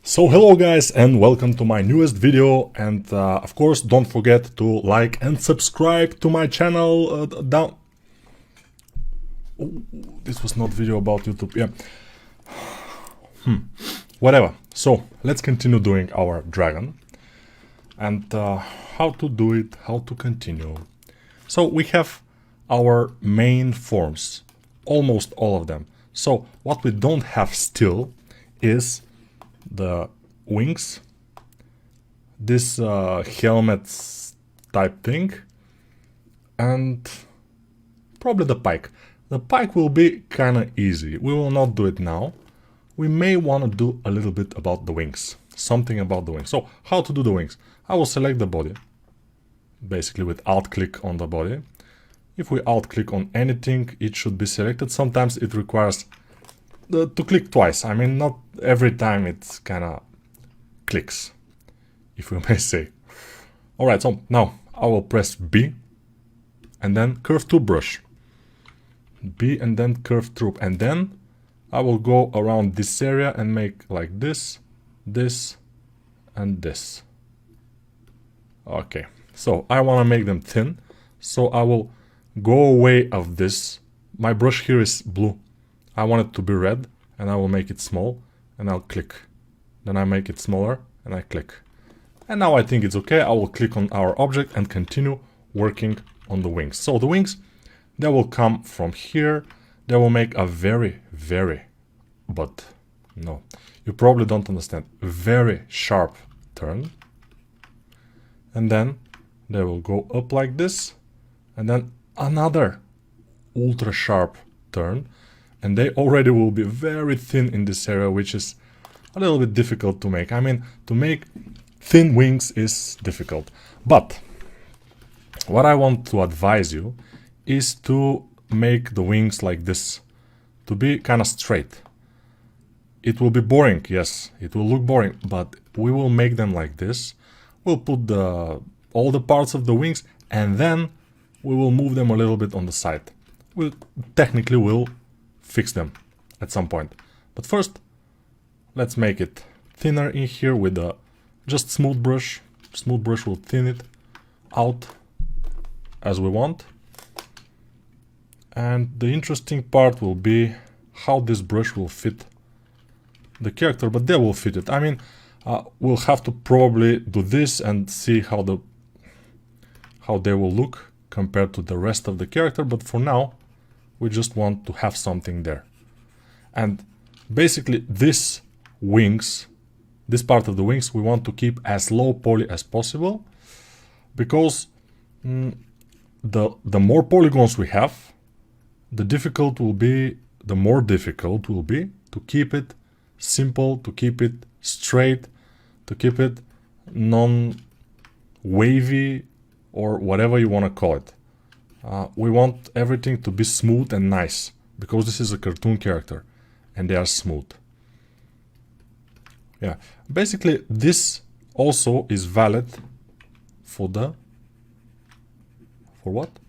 So hello guys and welcome to my newest video, and of course don't forget to like and subscribe to my channel down. Ooh, this was not video about YouTube, yeah. Whatever. So let's continue doing our dragon and how to do it, how to continue. So we have our main forms, almost all of them. So what we don't have still is the wings, this helmets type thing, and probably the pike. The pike will be kinda easy. We will not do it now. We may want to do a little bit about the wings. Something about the wings. So how to do the wings? I will select the body, basically with alt click on the body. If we alt click on anything, it should be selected. Sometimes it requires to click twice. I mean, not every time it kinda clicks, if we may say. Alright, so now I will press B and then curve to brush. B and then curve through, and then I will go around this area and make like this, this, and this. Okay, so I want to make them thin, so I will go away of this. My brush here is blue. I want it to be red, and I will make it small, and I'll click. Then I make it smaller, and I click. And now I think it's okay. I will click on our object and continue working on the wings. So the wings, they will come from here. They will make a very, but no, you probably don't understand, very sharp turn. And then they will go up like this, and then another ultra sharp turn. And they already will be very thin in this area, which is a little bit difficult to make. I mean, to make thin wings is difficult. But what I want to advise you is to make the wings like this, to be kind of straight. It will be boring, yes, it will look boring, but we will make them like this. We'll put all the parts of the wings, and then we will move them a little bit on the side. We technically will fix them at some point. But first, let's make it thinner in here with a just smooth brush. Smooth brush will thin it out as we want. And the interesting part will be how this brush will fit the character, but they will fit it. I mean, we'll have to probably do this and see how they will look compared to the rest of the character, but for now, we just want to have something there. And basically this wings, this part of the wings, we want to keep as low poly as possible, because the more polygons we have, the more difficult will be to keep it simple, to keep it straight, to keep it non-wavy, or whatever you want to call it. We want everything to be smooth and nice, because this is a cartoon character and they are smooth. Yeah, basically this also is valid for what?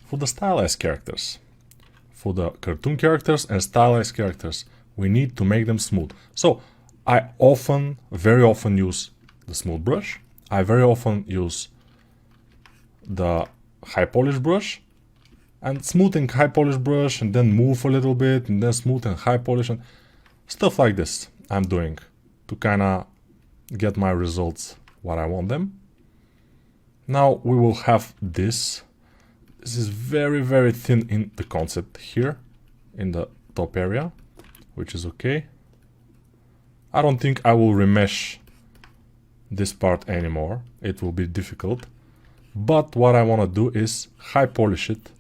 For the stylized characters. For the cartoon characters and stylized characters, we need to make them smooth. So I very often use the smooth brush. I very often use the high polish brush, and smooth and high polish brush, and then move a little bit, and then smooth and high polish, and stuff like this I'm doing to kind of get my results what I want them. Now we will have this. This is very thin in the concept here in the top area, which is okay. I don't think I will remesh this part anymore. It will be difficult. But what I want to do is high polish it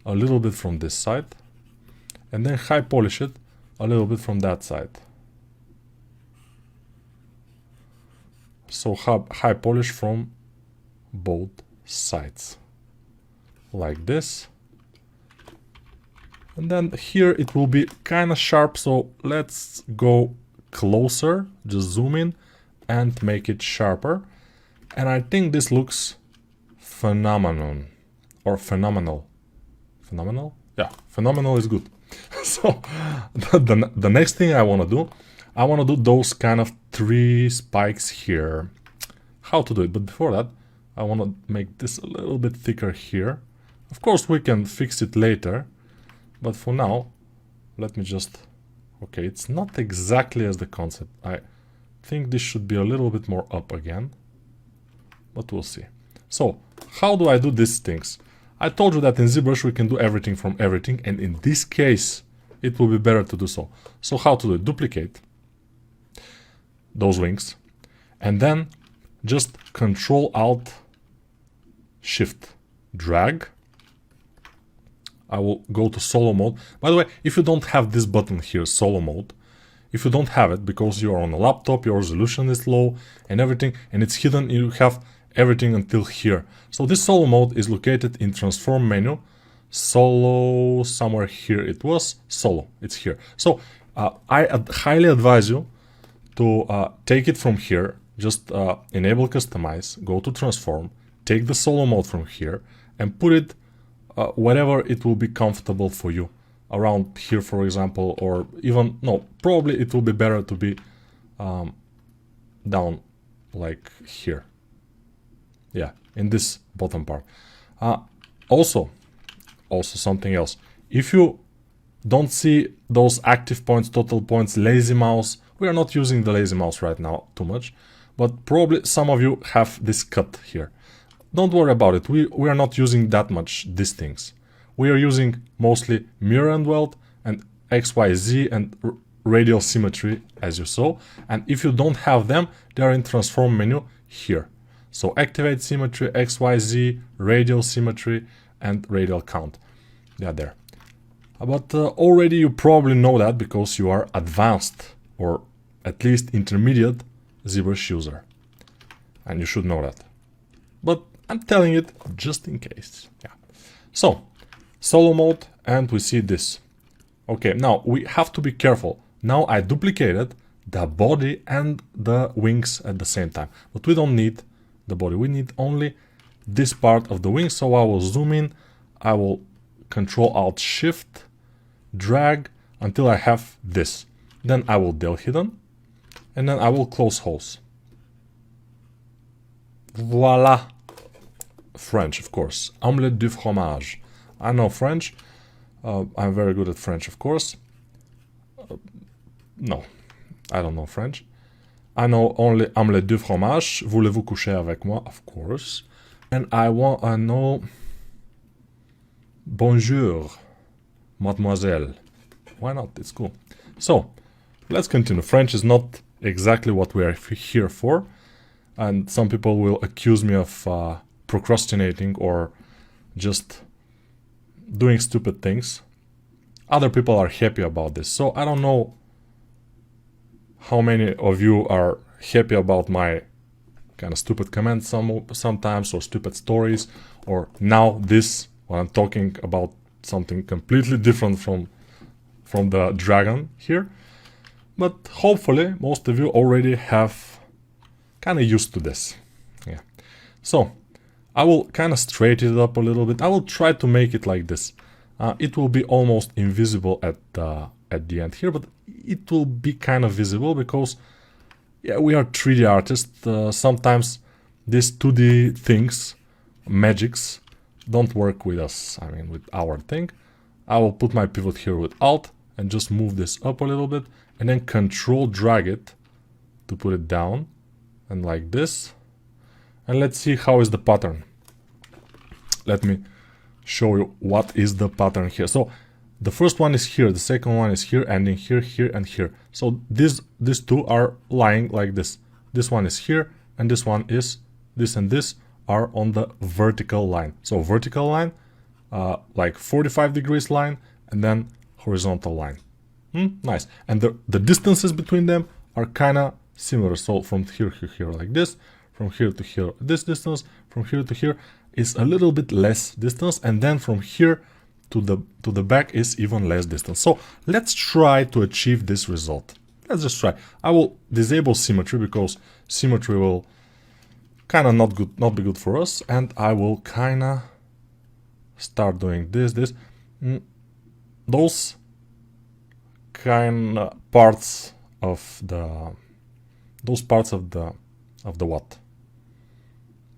a little bit from this side, and then high polish it a little bit from that side. So high polish from both sides, like this. And then here it will be kind of sharp, so let's go closer, just zoom in and make it sharper. And I think this looks phenomenal. Yeah, phenomenal is good. So the next thing I want to do, I want to do those kind of 3 spikes here. How to do it? But before that, I want to make this a little bit thicker here. Of course, we can fix it later, but for now, let me just... Okay, it's not exactly as the concept. I think this should be a little bit more up again, but we'll see. So, how do I do these things? I told you that in ZBrush we can do everything from everything, and in this case, it will be better to do so. So how to do it? Duplicate those wings, and then just Control-Alt-Shift, drag. I will go to solo mode. By the way, if you don't have this button here, solo mode, if you don't have it because you're on a laptop, your resolution is low and everything, and it's hidden, you have everything until here. So this solo mode is located in transform menu, solo, somewhere here it was, solo, it's here. So I highly advise you to take it from here, just enable customize, go to transform, take the solo mode from here and put it wherever it will be comfortable for you. Around here, for example, or even, no, probably it will be better to be down like here. Yeah, in this bottom part. Also something else. If you don't see those active points, total points, lazy mouse, we are not using the lazy mouse right now too much, but probably some of you have this cut here. Don't worry about it. We are not using that much these things. We are using mostly mirror and weld and XYZ and radial symmetry, as you saw. And if you don't have them, they are in transform menu here. So activate symmetry, XYZ, radial symmetry, and radial count. They are there. But already you probably know that because you are advanced or at least intermediate ZBrush user. And you should know that. But I'm telling it just in case. Yeah. So, solo mode, and we see this. Okay, now we have to be careful. Now I duplicated the body and the wings at the same time. But we don't need the body. We need only this part of the wing. So I will zoom in. I will Control-Alt-Shift, drag until I have this. Then I will del hidden. And then I will close hose. Voila. French, of course. Omelette du fromage. I know French. I'm very good at French, of course. No, I don't know French. I know only omelette du fromage. Voulez-vous coucher avec moi? Of course. And I know bonjour, mademoiselle. Why not? It's cool. So, let's continue. French is not exactly what we are here for. And some people will accuse me of procrastinating or just doing stupid things. Other people are happy about this. So I don't know how many of you are happy about my kind of stupid comments sometimes, or stupid stories, or now this, when I'm talking about something completely different from the dragon here. But hopefully most of you already have kind of used to this. Yeah. So I will kind of straighten it up a little bit. I will try to make it like this. It will be almost invisible at the end here, but it will be kind of visible because, yeah, we are 3D artists. Sometimes these 2D things, magics, don't work with us. I mean, with our thing. I will put my pivot here with Alt and just move this up a little bit, and then Control drag it to put it down, and like this. And let's see how is the pattern. Let me show you what is the pattern here. So the first one is here, the second one is here, ending here, here, and here. So these two are lying like this. This one is here, and this one is, this and this are on the vertical line. So vertical line, like 45 degrees line, and then horizontal line. Nice. And the distances between them are kind of similar. So from here, here, like this, from here to here, this distance, from here to here is a little bit less distance, and then from here to the back is even less distance. So let's try to achieve this result. Let's just try. I will disable symmetry because symmetry will kind of not be good for us, and I will kind of start doing this. Those kind of parts of those parts of the what.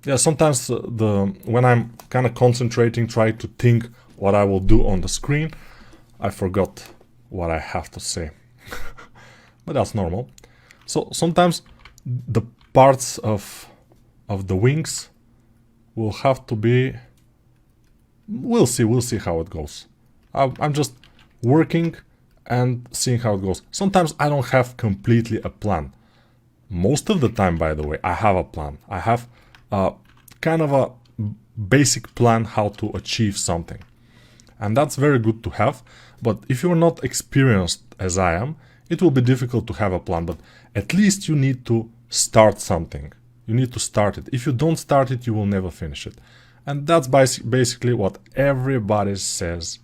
Yeah, sometimes when I'm kind of concentrating, trying to think what I will do on the screen, I forgot what I have to say. But that's normal. So sometimes the parts of the wings will have to be... We'll see how it goes. I'm just working and seeing how it goes. Sometimes I don't have completely a plan. Most of the time, by the way, I have a plan. I have kind of a basic plan how to achieve something. And that's very good to have. But if you're not experienced as I am, it will be difficult to have a plan. But at least you need to start something. You need to start it. If you don't start it, you will never finish it. And that's basically what everybody says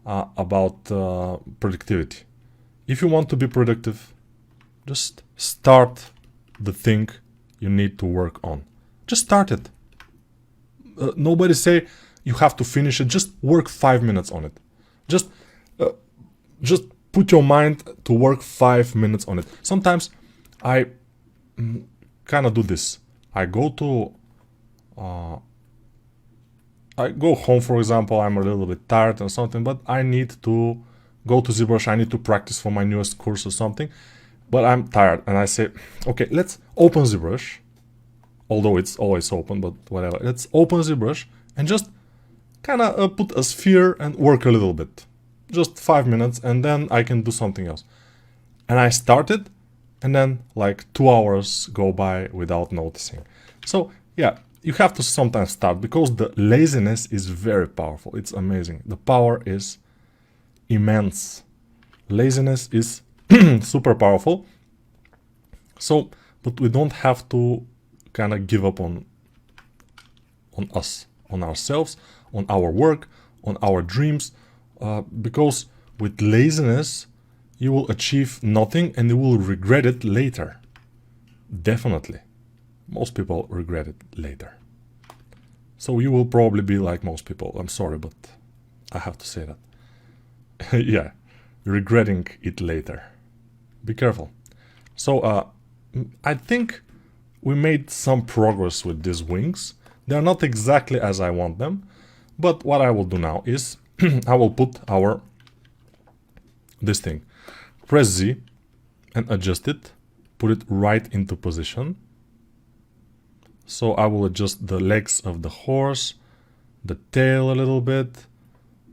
about productivity. If you want to be productive, just start the thing you need to work on. Just start it. Nobody say you have to finish it. Just work 5 minutes on it. Just put your mind to work 5 minutes on it. Sometimes I kind of do this. I go home, for example, I'm a little bit tired or something, but I need to go to ZBrush. I need to practice for my newest course or something, but I'm tired. And I say, okay, let's open ZBrush, although it's always open, but whatever. Let's open ZBrush and just kind of put a sphere and work a little bit. Just 5 minutes, and then I can do something else. And I started, and then like 2 hours go by without noticing. So yeah, you have to sometimes start, because the laziness is very powerful. It's amazing. The power is immense. Laziness is super powerful. So, but we don't have to kind of give up on us, on ourselves, on our work, on our dreams, because with laziness you will achieve nothing and you will regret it later. Definitely. Most people regret it later. So you will probably be like most people. I'm sorry, but I have to say that. Yeah, regretting it later. Be careful. So I think we made some progress with these wings. They're not exactly as I want them, but what I will do now is I will put this thing. Press Z and adjust it. Put it right into position. So I will adjust the legs of the horse, the tail a little bit,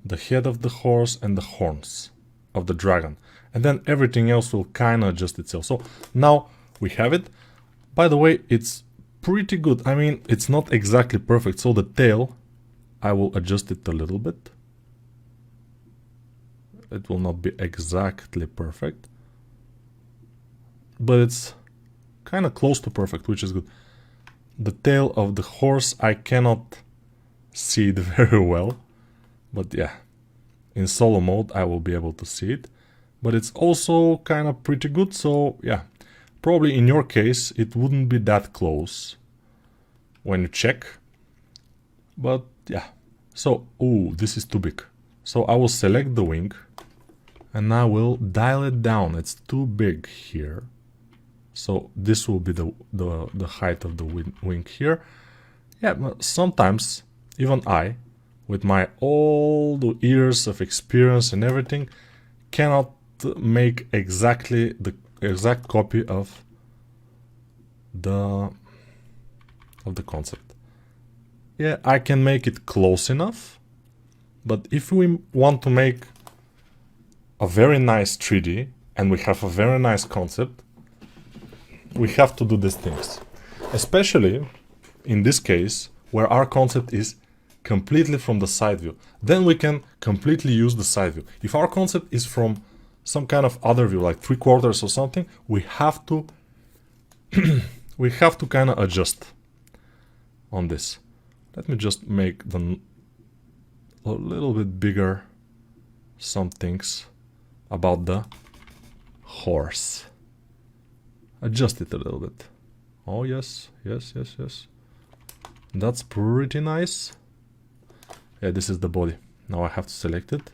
the head of the horse, and the horns of the dragon. And then everything else will kind of adjust itself. So now we have it. By the way, it's pretty good. I mean, it's not exactly perfect. So the tail, I will adjust it a little bit. It will not be exactly perfect, but it's kind of close to perfect, which is good. The tail of the horse, I cannot see it very well, but yeah, in solo mode I will be able to see it, but it's also kind of pretty good. So yeah, probably in your case it wouldn't be that close when you check, but yeah. So, ooh, this is too big. So I will select the wing and I will dial it down. It's too big here. So this will be the height of the wing here. Yeah, but sometimes even I, with my all the years of experience and everything, cannot make exactly the exact copy of the concept. Yeah, I can make it close enough, but if we want to make a very nice 3D and we have a very nice concept, we have to do these things. Especially in this case where our concept is completely from the side view. Then we can completely use the side view. If our concept is from some kind of other view, like 3/4 or something, we have to we have to kind of adjust on this. Let me just make them a little bit bigger, some things about the horse. Adjust it a little bit. Oh yes, yes, yes, yes. That's pretty nice. Yeah, this is the body. Now I have to select it.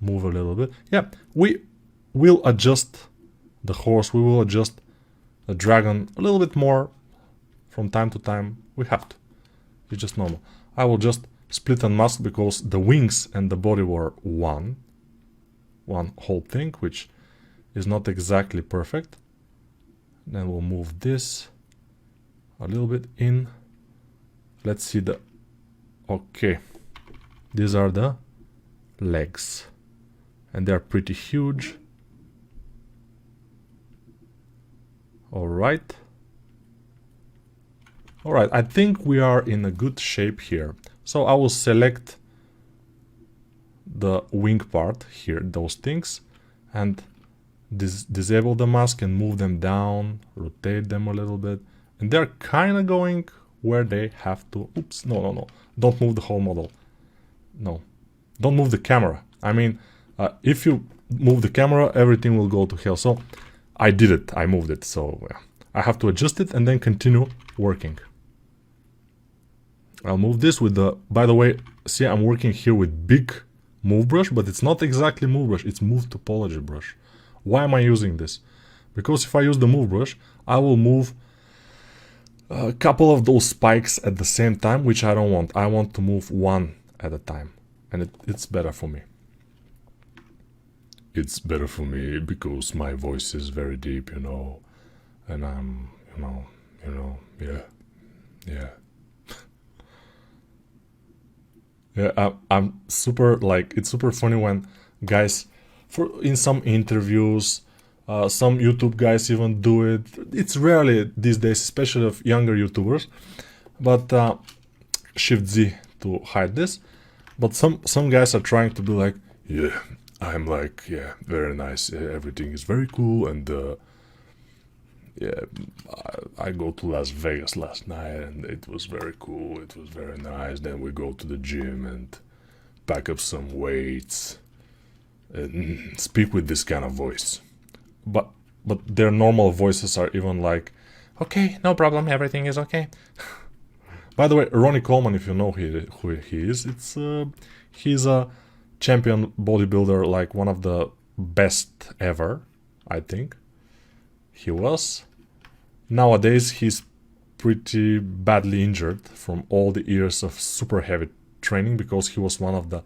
Move a little bit. Yeah, we will adjust the horse. We will adjust the dragon a little bit more from time to time. We have to. It's just normal. I will just split and mask because the wings and the body were one whole thing, which is not exactly perfect. Then we'll move this a little bit in. Let's see the... Okay. These are the legs. And they're pretty huge. Alright. Alright, I think we are in a good shape here. So I will select the wing part here, those things, and disable the mask and move them down, rotate them a little bit, and they're kind of going where they have to. Oops, no, don't move the whole model. No, don't move the camera. I mean, if you move the camera, everything will go to hell. So I did it, I moved it, so yeah. I have to adjust it and then continue working. I'll move this with the... By the way, see, I'm working here with big move brush, but it's not exactly move brush, it's move topology brush. Why am I using this? Because if I use the move brush, I will move a couple of those spikes at the same time, which I don't want. I want to move one at a time, and it's better for me. It's better for me because my voice is very deep, you know, and I'm, yeah. Yeah, I'm super, like, it's super funny when guys, in some interviews, some YouTube guys even do it. It's rarely these days, especially of younger YouTubers, but Shift Z to hide this. But some guys are trying to be like, yeah, I'm like, yeah, very nice, everything is very cool, and yeah, I go to Las Vegas last night and it was very cool, it was very nice. Then we go to the gym and pack up some weights and speak with this kind of voice. But their normal voices are even like, okay, no problem, everything is okay. By the way, Ronnie Coleman, if you know who he is, he's a champion bodybuilder, like one of the best ever, I think. He was. Nowadays, he's pretty badly injured from all the years of super heavy training, because he was one of the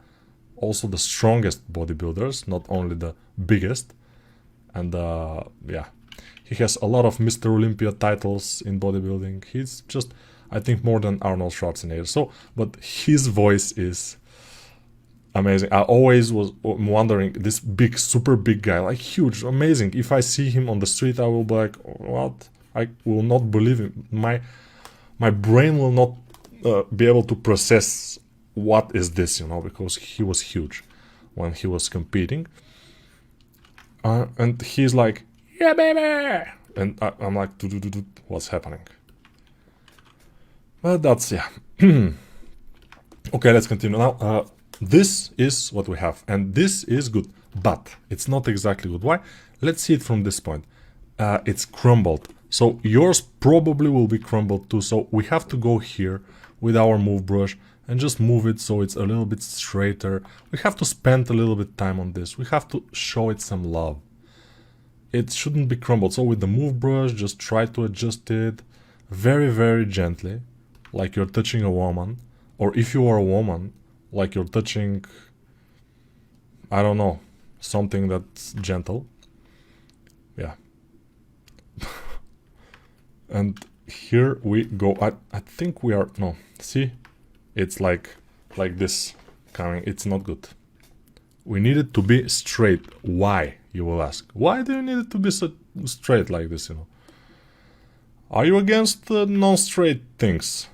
also the strongest bodybuilders, not only the biggest. And yeah, he has a lot of Mr. Olympia titles in bodybuilding. He's just, I think, more than Arnold Schwarzenegger. So, but his voice is amazing. I always was wondering, this big, super big guy, like huge, amazing. If I see him on the street, I will be like, what? I will not believe him. My brain will not be able to process what is this, you know, because he was huge when he was competing. And he's like, yeah, baby! And I'm like, what's happening? But that's, yeah. Okay, let's continue now. This is what we have, and this is good, but it's not exactly good. Why? Let's see it from this point. It's crumbled. So yours probably will be crumbled too. So we have to go here with our move brush and just move it so it's a little bit straighter. We have to spend a little bit time on this. We have to show it some love. It shouldn't be crumbled. So with the move brush, just try to adjust it very, very gently, like you're touching a woman. Or if you are a woman, like you're touching, I don't know, something that's gentle. Yeah. And here we go. I think we are, no, see, it's like this coming. It's not good. We need it to be straight. Why, you will ask? Why do you need it to be so straight like this, you know? Are you against non-straight things?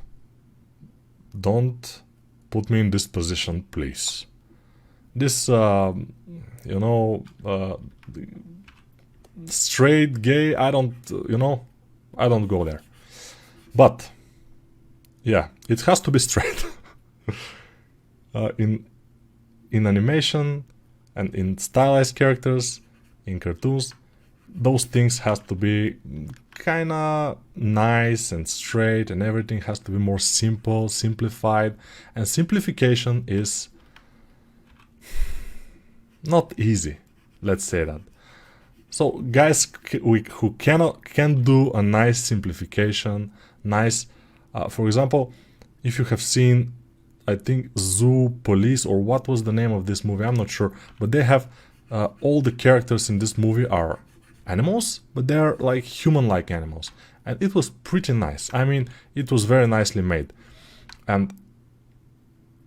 Don't put me in this position, please. This, you know, straight, gay, I don't, you know, I don't go there. But, yeah, it has to be straight. In animation and in stylized characters, in cartoons, those things has to be kinda nice and straight, and everything has to be more simple, simplified. And simplification is not easy, let's say that. So guys who can do a nice simplification, nice, for example, if you have seen, I think Zoopolice, or what was the name of this movie, I'm not sure, but they have all the characters in this movie are animals, but they're like human-like animals, and it was pretty nice. I mean, it was very nicely made. And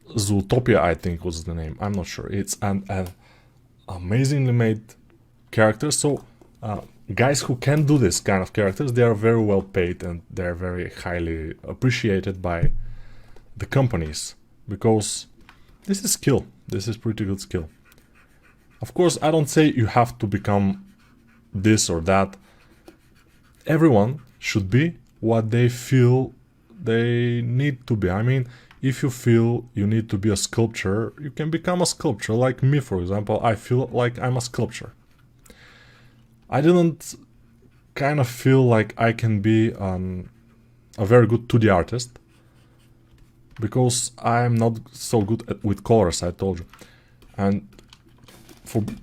Zootopia, I think, was the name. I'm not sure. It's an amazingly made character. So guys who can do this kind of characters, they are very well paid and they're very highly appreciated by the companies, because this is skill. This is pretty good skill. Of course, I don't say you have to become this or that. Everyone should be what they feel they need to be. I mean, if you feel you need to be a sculptor, you can become a sculptor. Like me, for example, I feel like I'm a sculptor. I didn't kind of feel like I can be a very good 2D artist, because I'm not so good with colors, I told you. And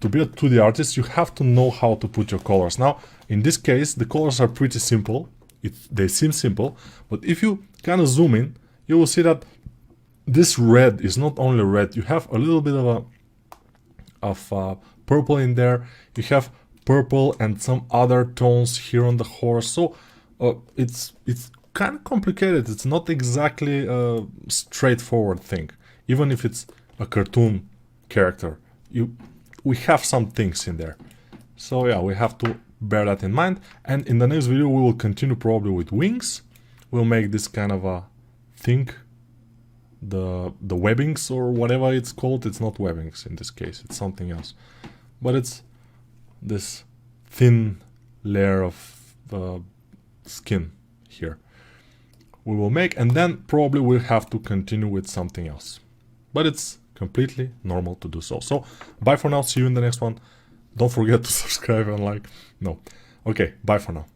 to be a 2D artist, you have to know how to put your colors. Now, in this case, the colors are pretty simple. They seem simple, but if you kind of zoom in, you will see that this red is not only red. You have a little bit of purple in there. You have purple and some other tones here on the horse. So it's kind of complicated. It's not exactly a straightforward thing. Even if it's a cartoon character, we have some things in there. So yeah, we have to bear that in mind. And in the next video we will continue probably with wings. We'll make this kind of a thing, the webbings or whatever it's called. It's not webbings in this case, it's something else, but it's this thin layer of skin here we will make, and then probably we'll have to continue with something else, but it's completely normal to do so. So bye for now, see you in the next one. Don't forget to subscribe and like. No, okay, bye for now.